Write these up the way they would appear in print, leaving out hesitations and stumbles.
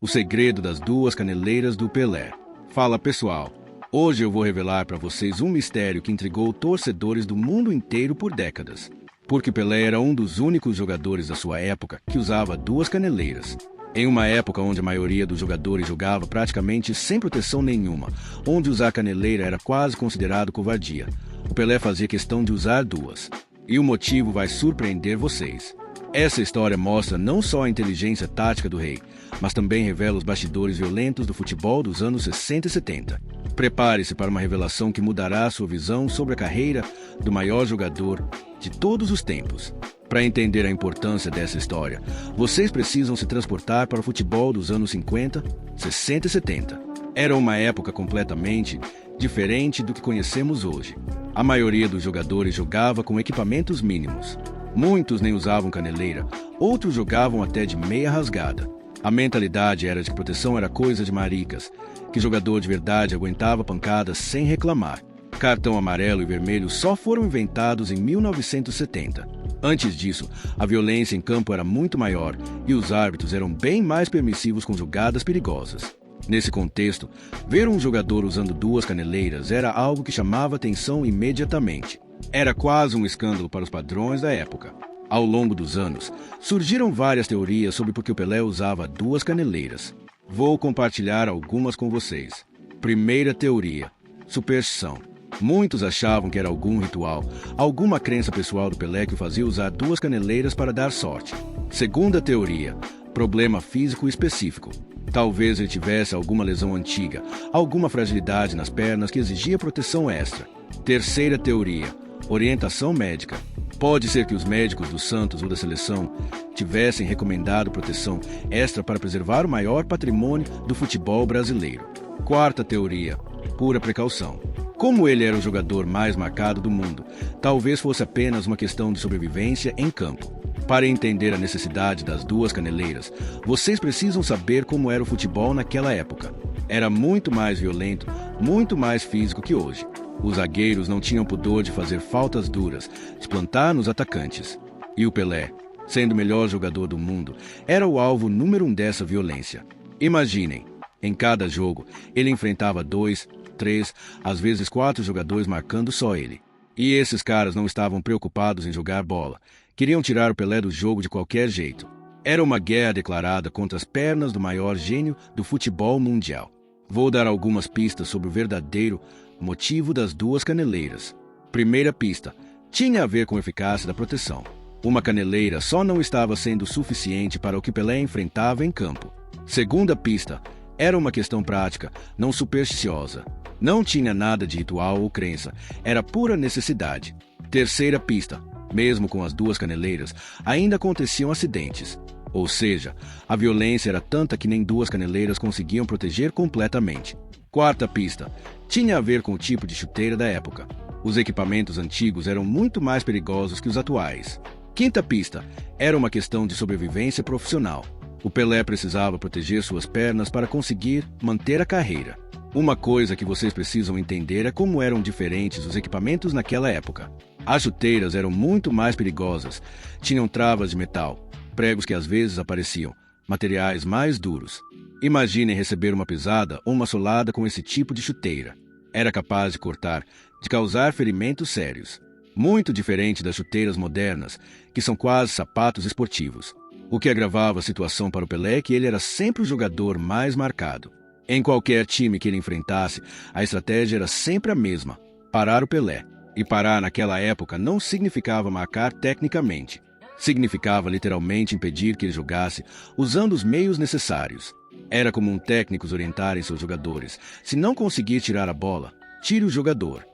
O segredo das duas caneleiras do Pelé. Fala pessoal, hoje eu vou revelar para vocês um mistério que intrigou torcedores do mundo inteiro por décadas. Porque Pelé era um dos únicos jogadores da sua época que usava duas caneleiras. Em uma época onde a maioria dos jogadores jogava praticamente sem proteção nenhuma, onde usar caneleira era quase considerado covardia, o Pelé fazia questão de usar duas. E o motivo vai surpreender vocês. Essa história mostra não só a inteligência tática do rei, mas também revela os bastidores violentos do futebol dos anos 60 e 70. Prepare-se para uma revelação que mudará a sua visão sobre a carreira do maior jogador de todos os tempos. Para entender a importância dessa história, vocês precisam se transportar para o futebol dos anos 50, 60 e 70. Era uma época completamente diferente do que conhecemos hoje. A maioria dos jogadores jogava com equipamentos mínimos. Muitos nem usavam caneleira, outros jogavam até de meia rasgada. A mentalidade era de que proteção era coisa de maricas, que jogador de verdade aguentava pancadas sem reclamar. Cartão amarelo e vermelho só foram inventados em 1970. Antes disso, a violência em campo era muito maior e os árbitros eram bem mais permissivos com jogadas perigosas. Nesse contexto, ver um jogador usando duas caneleiras era algo que chamava atenção imediatamente. Era quase um escândalo para os padrões da época. Ao longo dos anos, surgiram várias teorias sobre por que o Pelé usava duas caneleiras. Vou compartilhar algumas com vocês. Primeira teoria: superstição. Muitos achavam que era algum ritual, alguma crença pessoal do Pelé que o fazia usar duas caneleiras para dar sorte. Segunda teoria: problema físico específico. Talvez ele tivesse alguma lesão antiga, alguma fragilidade nas pernas que exigia proteção extra. Terceira teoria: orientação médica. Pode ser que os médicos do Santos ou da seleção tivessem recomendado proteção extra para preservar o maior patrimônio do futebol brasileiro. Quarta teoria: pura precaução. Como ele era o jogador mais marcado do mundo, talvez fosse apenas uma questão de sobrevivência em campo. Para entender a necessidade das duas caneleiras, vocês precisam saber como era o futebol naquela época. Era muito mais violento, muito mais físico que hoje. Os zagueiros não tinham pudor de fazer faltas duras, de plantar nos atacantes. E o Pelé, sendo o melhor jogador do mundo, era o alvo número 1 dessa violência. Imaginem, em cada jogo, ele enfrentava 2, 3, às vezes 4 jogadores marcando só ele. E esses caras não estavam preocupados em jogar bola. Queriam tirar o Pelé do jogo de qualquer jeito. Era uma guerra declarada contra as pernas do maior gênio do futebol mundial. Vou dar algumas pistas sobre o verdadeiro motivo das duas caneleiras. Primeira pista: tinha a ver com a eficácia da proteção. Uma caneleira só não estava sendo suficiente para o que Pelé enfrentava em campo. Segunda pista: era uma questão prática, não supersticiosa. Não tinha nada de ritual ou crença, era pura necessidade. Terceira pista: mesmo com as duas caneleiras, ainda aconteciam acidentes. Ou seja, a violência era tanta que nem duas caneleiras conseguiam proteger completamente. Quarta pista: tinha a ver com o tipo de chuteira da época. Os equipamentos antigos eram muito mais perigosos que os atuais. Quinta pista: era uma questão de sobrevivência profissional. O Pelé precisava proteger suas pernas para conseguir manter a carreira. Uma coisa que vocês precisam entender é como eram diferentes os equipamentos naquela época. As chuteiras eram muito mais perigosas, tinham travas de metal, pregos que às vezes apareciam, materiais mais duros. Imaginem receber uma pisada ou uma solada com esse tipo de chuteira. Era capaz de cortar, de causar ferimentos sérios. Muito diferente das chuteiras modernas, que são quase sapatos esportivos. O que agravava a situação para o Pelé é que ele era sempre o jogador mais marcado. Em qualquer time que ele enfrentasse, a estratégia era sempre a mesma: parar o Pelé. E parar naquela época não significava marcar tecnicamente. Significava literalmente impedir que ele jogasse usando os meios necessários. Era comum técnicos orientarem seus jogadores: se não conseguir tirar a bola, tire o jogador.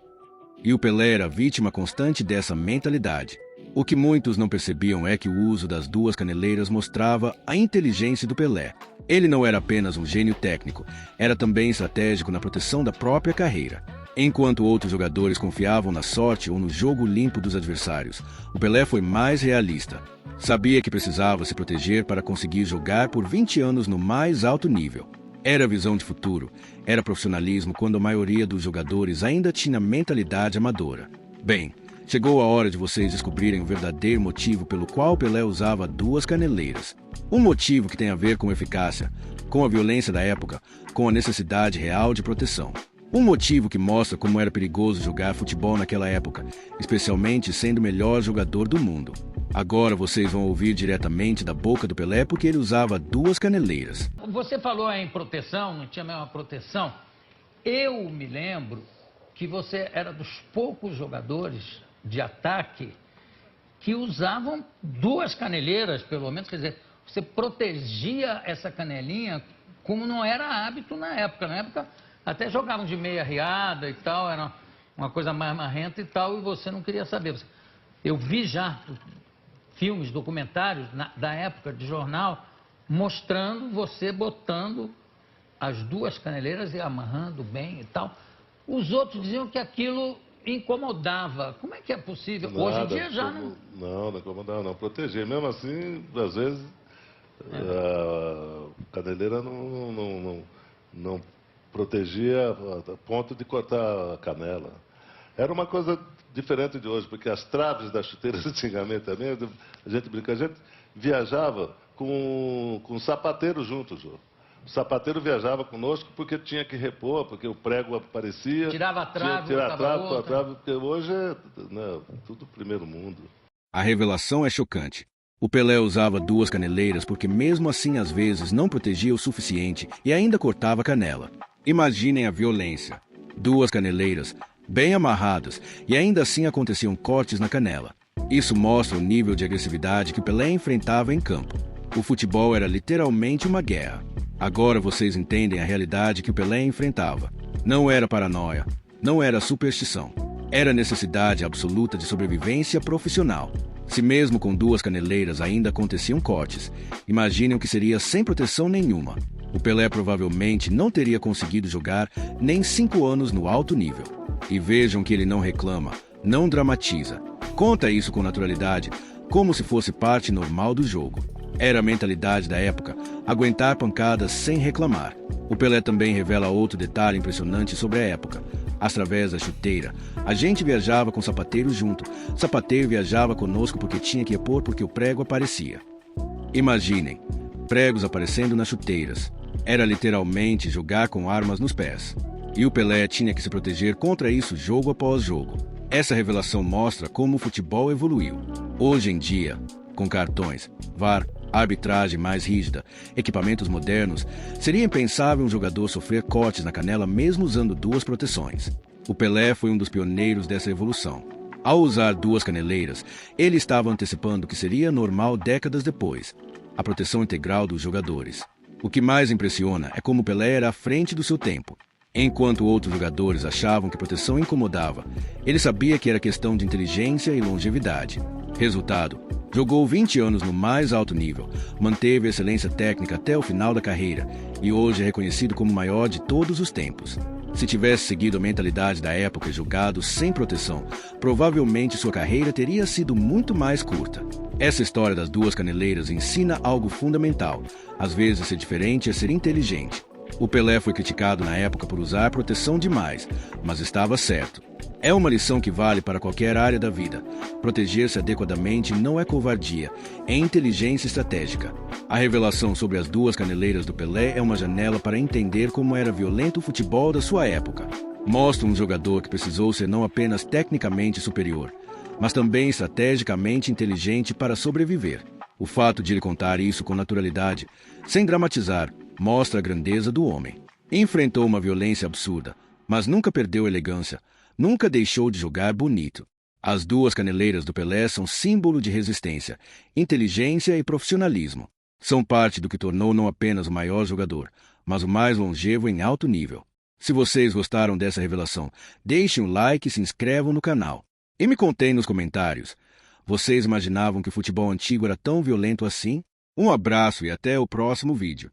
E o Pelé era vítima constante dessa mentalidade. O que muitos não percebiam é que o uso das duas caneleiras mostrava a inteligência do Pelé. Ele não era apenas um gênio técnico, era também estratégico na proteção da própria carreira. Enquanto outros jogadores confiavam na sorte ou no jogo limpo dos adversários, o Pelé foi mais realista. Sabia que precisava se proteger para conseguir jogar por 20 anos no mais alto nível. Era visão de futuro, era profissionalismo quando a maioria dos jogadores ainda tinha mentalidade amadora. Bem, chegou a hora de vocês descobrirem o verdadeiro motivo pelo qual Pelé usava duas caneleiras. Um motivo que tem a ver com eficácia, com a violência da época, com a necessidade real de proteção. Um motivo que mostra como era perigoso jogar futebol naquela época, especialmente sendo o melhor jogador do mundo. Agora vocês vão ouvir diretamente da boca do Pelé porque ele usava 2 caneleiras. Você falou em proteção, não tinha mesmo proteção. Eu me lembro que você era dos poucos jogadores de ataque que usavam 2 caneleiras, pelo menos, quer dizer, você protegia essa canelinha como não era hábito na época. Na época até jogavam de meia riada e tal, era uma coisa mais marrenta e tal, e você não queria saber. Eu vi já filmes, documentários da época de jornal, mostrando você botando as 2 caneleiras e amarrando bem e tal. Os outros diziam que aquilo incomodava. Como é que é possível? Nada, hoje em dia já não... Não incomodava, não. Proteger. Mesmo assim, às vezes, a caneleira não protegia a ponto de cortar a canela. Era uma coisa diferente de hoje, porque as traves das chuteiras antigamente também, a gente brinca, a gente viajava com sapateiro junto, Jô. O sapateiro viajava conosco porque tinha que repor, porque o prego aparecia. Tirava a trave, tirar a trave, outra. a trave, porque hoje é tudo primeiro mundo. A revelação é chocante. O Pelé usava 2 caneleiras porque mesmo assim às vezes não protegia o suficiente e ainda cortava a canela. Imaginem a violência. 2 caneleiras, bem amarradas, e ainda assim aconteciam cortes na canela. Isso mostra o nível de agressividade que Pelé enfrentava em campo. O futebol era literalmente uma guerra. Agora vocês entendem a realidade que o Pelé enfrentava. Não era paranoia, não era superstição. Era necessidade absoluta de sobrevivência profissional. Se mesmo com 2 caneleiras ainda aconteciam cortes, imaginem o que seria sem proteção nenhuma. O Pelé provavelmente não teria conseguido jogar nem 5 anos no alto nível. E vejam que ele não reclama, não dramatiza. Conta isso com naturalidade, como se fosse parte normal do jogo. Era a mentalidade da época, aguentar pancadas sem reclamar. O Pelé também revela outro detalhe impressionante sobre a época. Através da chuteira, a gente viajava com sapateiro junto. Sapateiro viajava conosco porque tinha que repor porque o prego aparecia. Imaginem, pregos aparecendo nas chuteiras. Era literalmente jogar com armas nos pés. E o Pelé tinha que se proteger contra isso jogo após jogo. Essa revelação mostra como o futebol evoluiu. Hoje em dia, com cartões, VAR, arbitragem mais rígida, equipamentos modernos, seria impensável um jogador sofrer cortes na canela mesmo usando 2 proteções. O Pelé foi um dos pioneiros dessa evolução. Ao usar 2 caneleiras, ele estava antecipando o que seria normal décadas depois, a proteção integral dos jogadores. O que mais impressiona é como Pelé era à frente do seu tempo. Enquanto outros jogadores achavam que proteção incomodava, ele sabia que era questão de inteligência e longevidade. Resultado, jogou 20 anos no mais alto nível, manteve a excelência técnica até o final da carreira e hoje é reconhecido como o maior de todos os tempos. Se tivesse seguido a mentalidade da época e jogado sem proteção, provavelmente sua carreira teria sido muito mais curta. Essa história das 2 caneleiras ensina algo fundamental. Às vezes ser diferente é ser inteligente. O Pelé foi criticado na época por usar proteção demais, mas estava certo. É uma lição que vale para qualquer área da vida. Proteger-se adequadamente não é covardia, é inteligência estratégica. A revelação sobre as 2 caneleiras do Pelé é uma janela para entender como era violento o futebol da sua época. Mostra um jogador que precisou ser não apenas tecnicamente superior, mas também estrategicamente inteligente para sobreviver. O fato de ele contar isso com naturalidade, sem dramatizar, mostra a grandeza do homem. Enfrentou uma violência absurda, mas nunca perdeu a elegância, nunca deixou de jogar bonito. As 2 caneleiras do Pelé são símbolo de resistência, inteligência e profissionalismo. São parte do que tornou não apenas o maior jogador, mas o mais longevo em alto nível. Se vocês gostaram dessa revelação, deixem um like e se inscrevam no canal. E me contem nos comentários. Vocês imaginavam que o futebol antigo era tão violento assim? Um abraço e até o próximo vídeo.